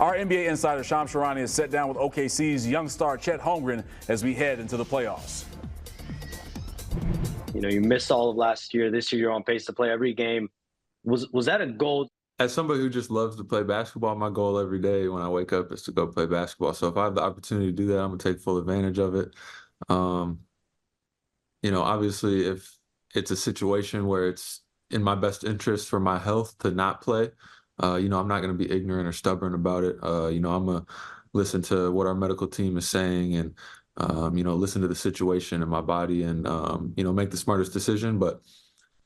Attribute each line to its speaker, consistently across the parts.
Speaker 1: Our NBA insider Shams Charania is set down with OKC's young star Chet Holmgren as we head into the playoffs.
Speaker 2: You know, you missed all of last year. This year, you're on pace to play every game. Was that a goal?
Speaker 3: As somebody who just loves to play basketball, my goal every day when I wake up is to go play basketball. So if I have the opportunity to do that, I'm going to take full advantage of it. You know, obviously, if it's a situation where it's in my best interest for my health to not play, you know, I'm not going to be ignorant or stubborn about it. You know, I'm going to listen to what our medical team is saying and, you know, listen to the situation in my body and, you know, make the smartest decision. But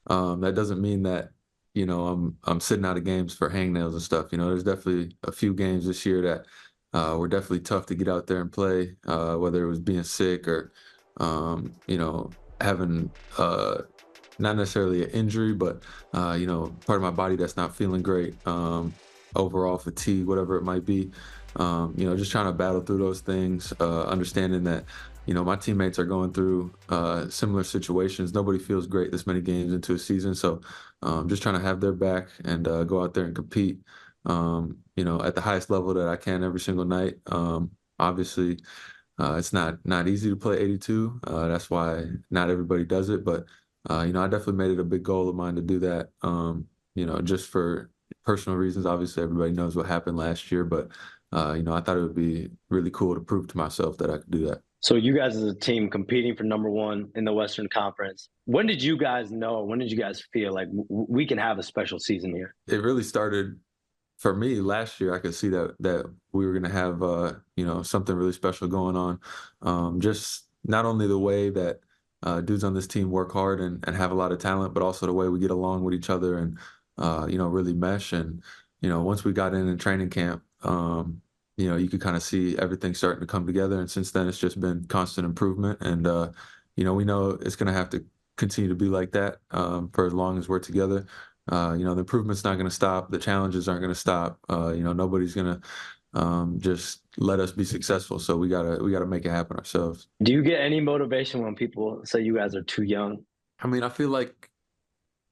Speaker 3: that doesn't mean that, you know, I'm sitting out of games for hangnails and stuff. You know, there's definitely a few games this year that were definitely tough to get out there and play, whether it was being sick or, you know, having not necessarily an injury, but, you know, part of my body that's not feeling great, overall fatigue, whatever it might be. You know, just trying to battle through those things, understanding that, you know, my teammates are going through similar situations. Nobody feels great this many games into a season. So just trying to have their back and go out there and compete, you know, at the highest level that I can every single night. Obviously, it's not easy to play 82. That's why not everybody does it. But, you know, I definitely made it a big goal of mine to do that, you know, just for personal reasons. Obviously, everybody knows what happened last year. But, you know, I thought it would be really cool to prove to myself that I could do that.
Speaker 2: So you guys as a team competing for #1 in the Western Conference. When did you guys know? When did you guys feel like we can have a special season here?
Speaker 3: It really started for me last year. I could see that we were going to have, you know, something really special going on. Just not only the way that dudes on this team work hard and have a lot of talent, but also the way we get along with each other and, you know, really mesh. And, you know, once we got in training camp, you know, you could kind of see everything starting to come together. And since then, it's just been constant improvement. And, you know, we know it's going to have to continue to be like that for as long as we're together. You know, the improvement's not going to stop. The challenges aren't going to stop. You know, nobody's going to just let us be successful. So we gotta make it happen ourselves.
Speaker 2: Do you get any motivation when people say you guys are too young?
Speaker 3: I mean, I feel like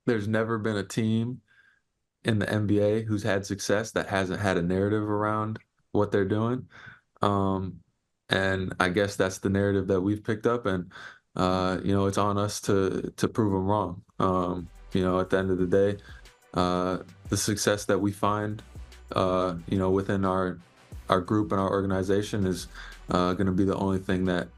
Speaker 3: there's never been a team in the NBA who's had success that hasn't had a narrative around what they're doing. And I guess that's the narrative that we've picked up. And, you know, it's on us to prove them wrong. You know, at the end of the day, the success that we find, you know, within our group and our organization is going to be the only thing that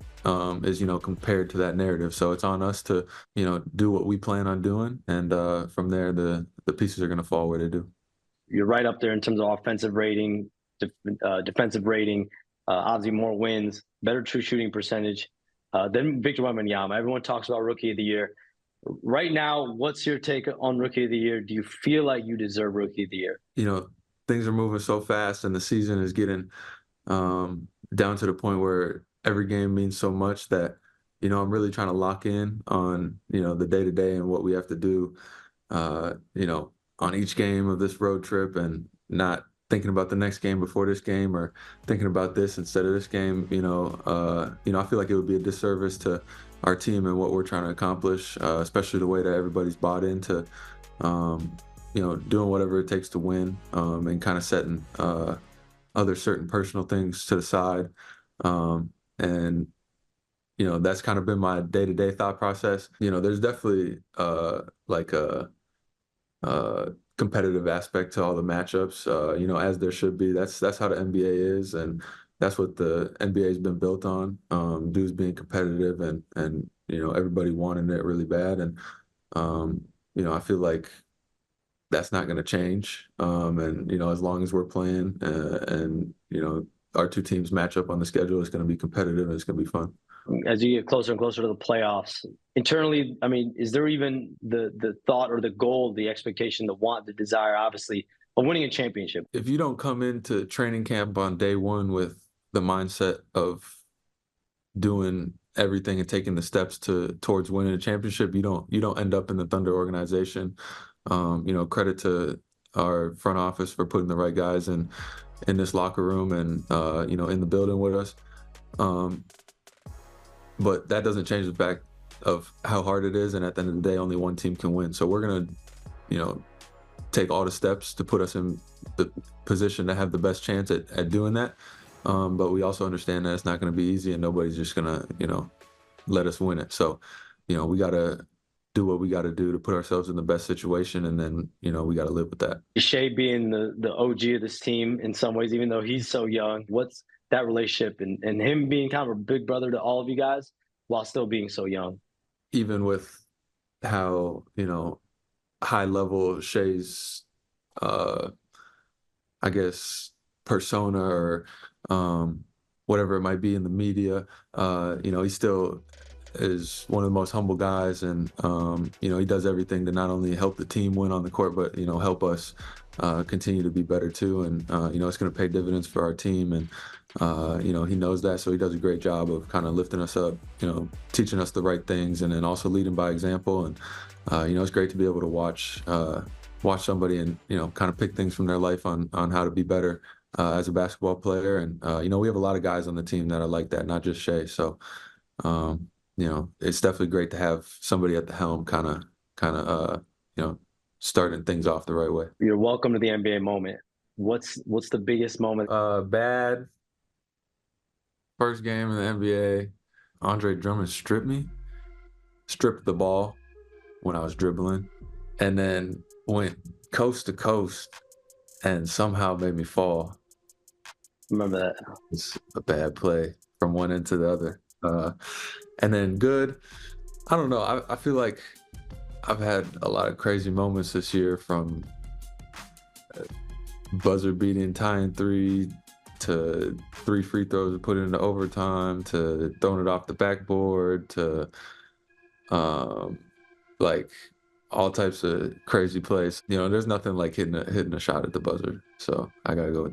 Speaker 3: is, you know, compared to that narrative. So it's on us to, you know, do what we plan on doing. And from there, the pieces are going to fall where they do.
Speaker 2: You're right up there in terms of offensive rating, defensive rating, obviously more wins, better true shooting percentage than Victor Wembanyama. Everyone talks about Rookie of the Year. Right now, what's your take on Rookie of the Year? Do you feel like you deserve Rookie of the Year?
Speaker 3: You know, things are moving so fast and the season is getting down to the point where every game means so much that, you know, I'm really trying to lock in on, you know, the day-to-day and what we have to do, you know, on each game of this road trip and not thinking about the next game before this game or thinking about this instead of this game. You know, I feel like it would be a disservice to our team and what we're trying to accomplish, especially the way that everybody's bought into, you know, doing whatever it takes to win, and kind of setting other certain personal things to the side. And, you know, that's kind of been my day-to-day thought process. You know, there's definitely like a competitive aspect to all the matchups, you know, as there should be. That's how the NBA is, and that's what the NBA has been built on. Dudes being competitive and you know, everybody wanting it really bad. And you know, I feel like that's not going to change. And you know, as long as we're playing and you know, our two teams match up on the schedule, it's going to be competitive and it's going to be fun.
Speaker 2: As you get closer and closer to the playoffs, internally, I mean, is there even the thought or the goal, the expectation, the want, the desire, obviously, of winning a championship?
Speaker 3: If you don't come into training camp on day one with the mindset of doing everything and taking the steps towards winning a championship, you don't end up in the Thunder organization. You know, credit to our front office for putting the right guys in this locker room and you know, in the building with us. But that doesn't change the fact of how hard it is, and at the end of the day, only one team can win. So we're gonna, you know, take all the steps to put us in the position to have the best chance at doing that. But we also understand that it's not going to be easy, and nobody's just going to, let us win it. So, we got to do what we got to do to put ourselves in the best situation, and then, we got to live with that.
Speaker 2: Shai being the OG of this team in some ways, even though he's so young, what's that relationship and him being kind of a big brother to all of you guys while still being so young?
Speaker 3: Even with how, high level Shai's, I guess, persona or whatever it might be in the media, he still is one of the most humble guys, and he does everything to not only help the team win on the court, but help us continue to be better too. And it's going to pay dividends for our team, and he knows that, so he does a great job of kind of lifting us up, teaching us the right things, and then also leading by example. And it's great to be able to watch somebody and kind of pick things from their life on how to be better as a basketball player. And we have a lot of guys on the team that are like that, not just Shai. So it's definitely great to have somebody at the helm kind of starting things off the right way.
Speaker 2: You're welcome to the NBA moment. What's the biggest moment?
Speaker 3: Bad first game in the NBA, Andre Drummond stripped the ball when I was dribbling, and then went coast to coast and somehow made me fall.
Speaker 2: Remember that?
Speaker 3: It's a bad play from one end to the other. And then good, I don't know. I feel like I've had a lot of crazy moments this year, from buzzer beating tying 3 to 3 free throws and put it into overtime to throwing it off the backboard to like all types of crazy plays. There's nothing like hitting a shot at the buzzer. So I gotta go with